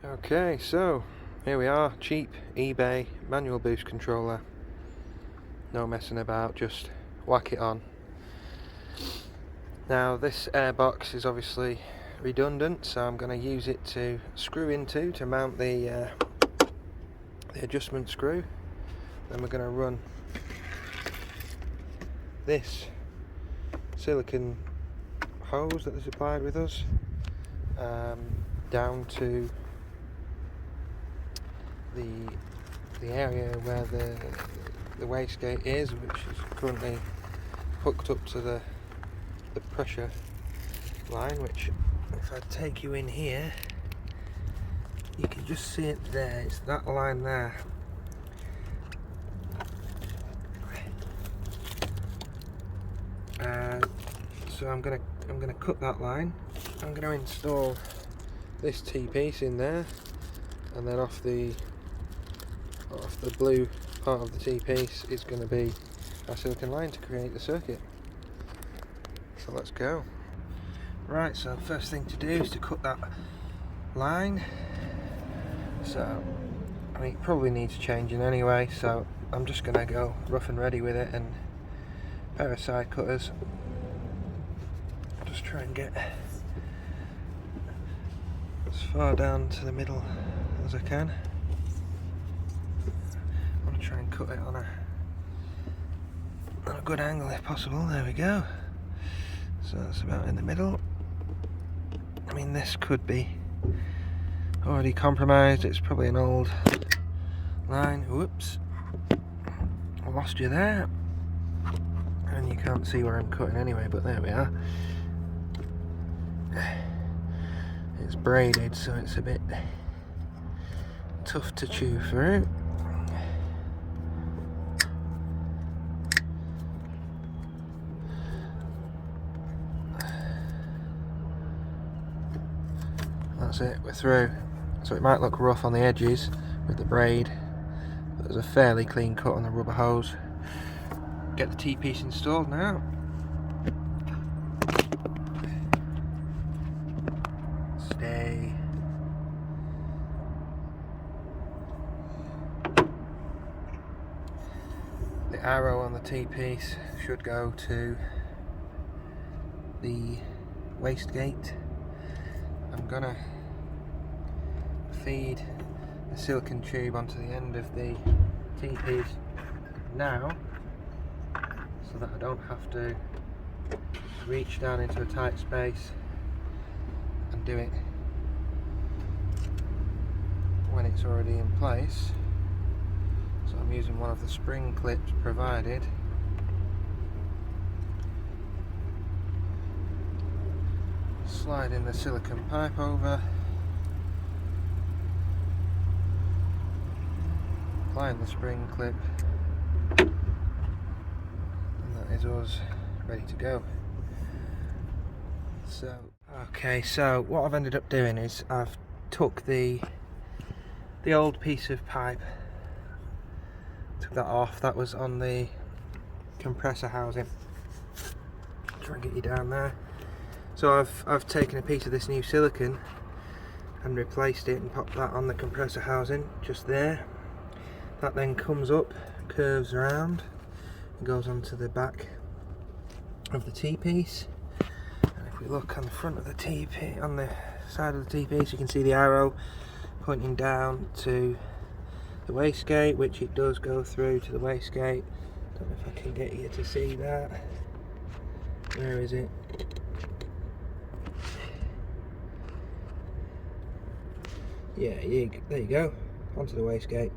Okay, so here we are, cheap eBay manual boost controller. No messing about, just whack it on. Now this airbox is obviously redundant, so I'm going to use it to screw into to mount the adjustment screw. Then we're going to run this silicone hose that they supplied with us down to the area where the wastegate is, which is currently hooked up to the pressure line, which if I take you in here you can just see it there. It's that line there. So I'm gonna cut that line. I'm gonna install this T-piece in there, and then off the blue part of the T-piece is going to be our silicon line to create the circuit. So let's go. Right, so first thing to do is to cut that line. So I mean, it probably needs changing anyway, so I'm just going to go rough and ready with it, and a pair of side cutters. Just try and get as far down to the middle as I can. I want to try and cut it on a good angle if possible. There we go. So that's about in the middle. I mean, this could be already compromised. It's probably an old line. Whoops, I lost you there, and you can't see where I'm cutting anyway, but there we are. It's braided, so it's a bit tough to chew through. That's it, we're through. So it might look rough on the edges with the braid, but there's a fairly clean cut on the rubber hose. Get the T-piece installed now. Stay. The arrow on the T-piece should go to the wastegate. I'm gonna feed the silicon tube onto the end of the T-piece now, so that I don't have to reach down into a tight space and do it when it's already in place. So I'm using one of the spring clips provided. Sliding the silicone pipe over, applying the spring clip, and that is us ready to go. So what I've ended up doing is I've took the old piece of pipe, took that off. That was on the compressor housing. Try and get you down there. So I've taken a piece of this new silicone and replaced it and popped that on the compressor housing just there. That then comes up, curves around, and goes onto the back of the T-piece. And if we look on the front of the T-piece, on the side of the T-piece, you can see the arrow pointing down to the wastegate, which it does go through to the wastegate. Don't know if I can get you to see that. Where is it? Yeah, there you go, onto the wastegate.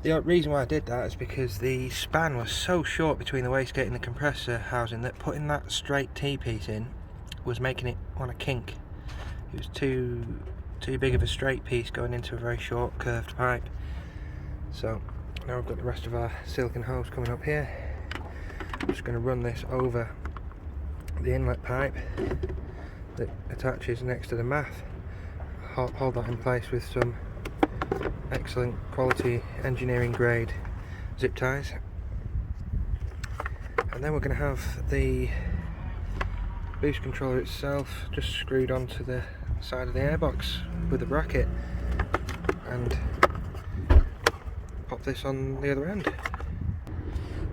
The reason why I did that is because the span was so short between the wastegate and the compressor housing that putting that straight T-piece in was making it want to kink. It was too big of a straight piece going into a very short curved pipe. So now we've got the rest of our silicone hose coming up here. I'm just going to run this over the inlet pipe that attaches next to the math. Hold that in place with some excellent quality engineering grade zip ties, and then we're going to have the boost controller itself just screwed onto the side of the airbox with the bracket and pop this on the other end.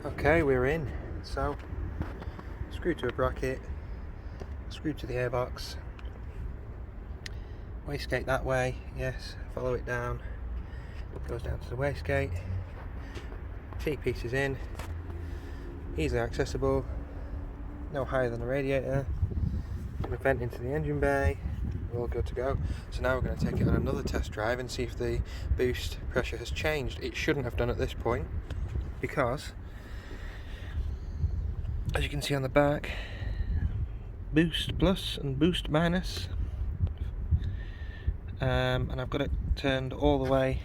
Okay, we're in. So, screw to a bracket, screw to the airbox, wastegate that way, yes, follow it down, goes down to the wastegate, T-piece is in, easily accessible, no higher than the radiator, we vent into the engine bay, we're all good to go. So now we're going to take it on another test drive and see if the boost pressure has changed. It shouldn't have done at this point, because as you can see on the back, boost plus and boost minus, and I've got it turned all the way,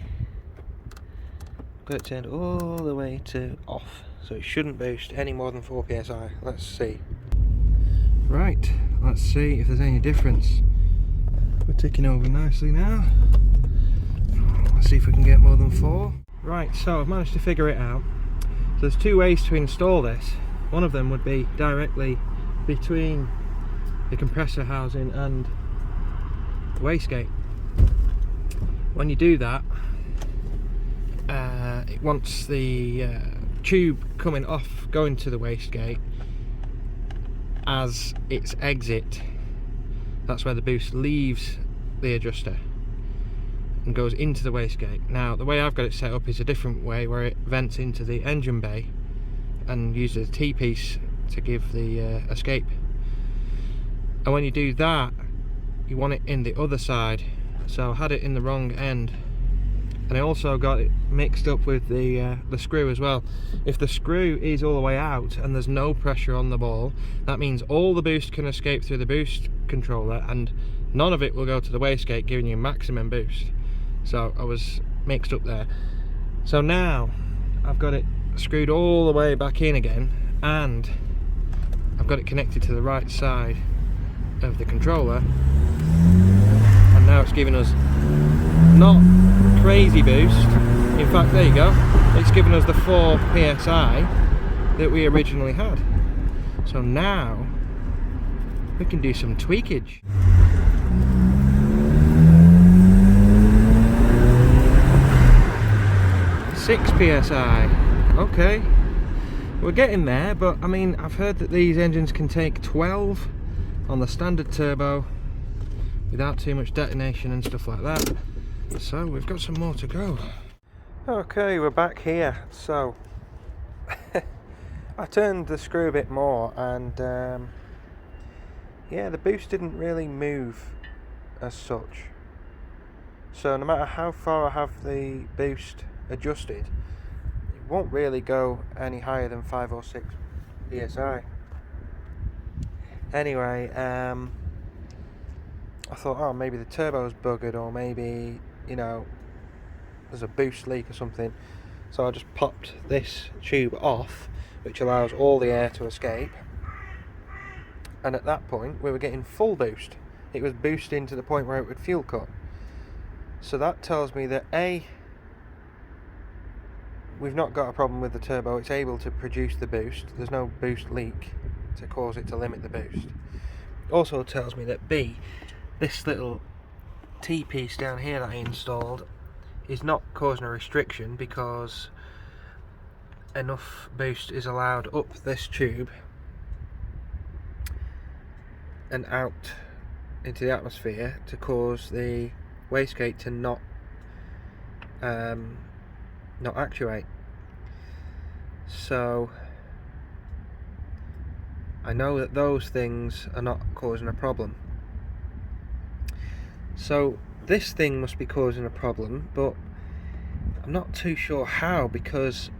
to off, so it shouldn't boost any more than 4 psi. Let's see. Right, let's see if there's any difference. We're ticking over nicely now. Let's see if we can get more than 4. Right, so I've managed to figure it out. So there's 2 ways to install this. One of them would be directly between the compressor housing and the wastegate. When you do that, it wants the tube coming off, going to the wastegate as its exit. That's where the boost leaves the adjuster and goes into the wastegate. Now, the way I've got it set up is a different way, where it vents into the engine bay and uses a T-piece to give the escape. And when you do that, you want it in the other side. So I had it in the wrong end, and I also got it mixed up with the screw as well. If the screw is all the way out and there's no pressure on the ball, that means all the boost can escape through the boost controller and none of it will go to the wastegate, giving you maximum boost. So I was mixed up there. So now I've got it screwed all the way back in again, and I've got it connected to the right side of the controller, and now it's giving us not crazy boost. In fact, there you go, it's given us the 4 psi that we originally had. So now we can do some tweakage. Six psi. Okay, we're getting there, but I mean, I've heard that these engines can take 12 on the standard turbo without too much detonation and stuff like that. So we've got some more to go. Okay, we're back here. So I turned the screw a bit more, and yeah, the boost didn't really move as such. So no matter how far I have the boost adjusted, it won't really go any higher than 5 or 6 psi. Anyway, I thought, oh, maybe the turbo's buggered, or maybe, you know, there's a boost leak or something. So I just popped this tube off, which allows all the air to escape, and at that point we were getting full boost. It was boosting to the point where it would fuel cut. So that tells me that A, we've not got a problem with the turbo, it's able to produce the boost, there's no boost leak to cause it to limit the boost. Also tells me that B, this little T-piece down here that I installed is not causing a restriction, because enough boost is allowed up this tube and out into the atmosphere to cause the wastegate to not actuate. So I know that those things are not causing a problem. So this thing must be causing a problem, but I'm not too sure how, because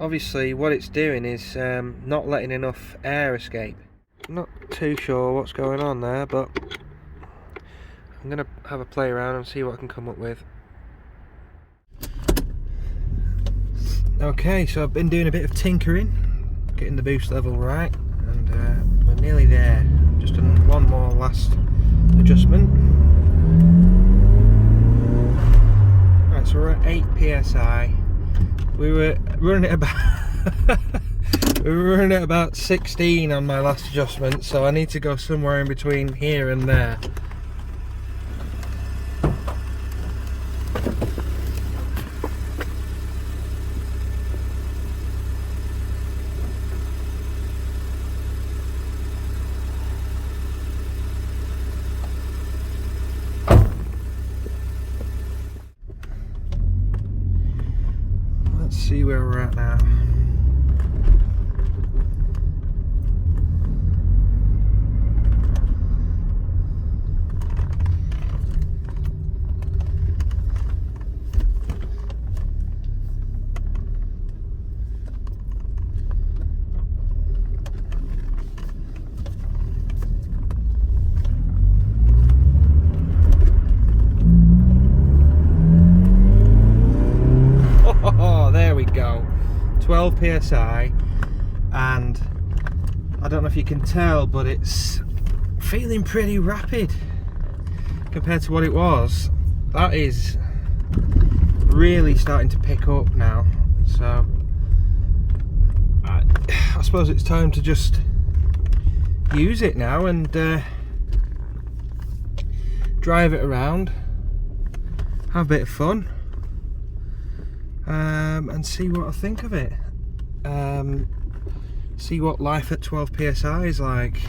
obviously what it's doing is not letting enough air escape. I'm not too sure what's going on there, but I'm going to have a play around and see what I can come up with. Okay, so I've been doing a bit of tinkering, getting the boost level right, and we're nearly there. Just done one more last adjustment. Right, so we're at 8 psi. We were running at about We were running at about 16 on my last adjustment, so I need to go somewhere in between here and there. Let's see where we're at now. Oh, there we go. 12 psi, and I don't know if you can tell, but it's feeling pretty rapid compared to what it was. That is really starting to pick up now, so I suppose it's time to just use it now and drive it around, have a bit of fun, and see what I think of it. See what life at 12 psi is like.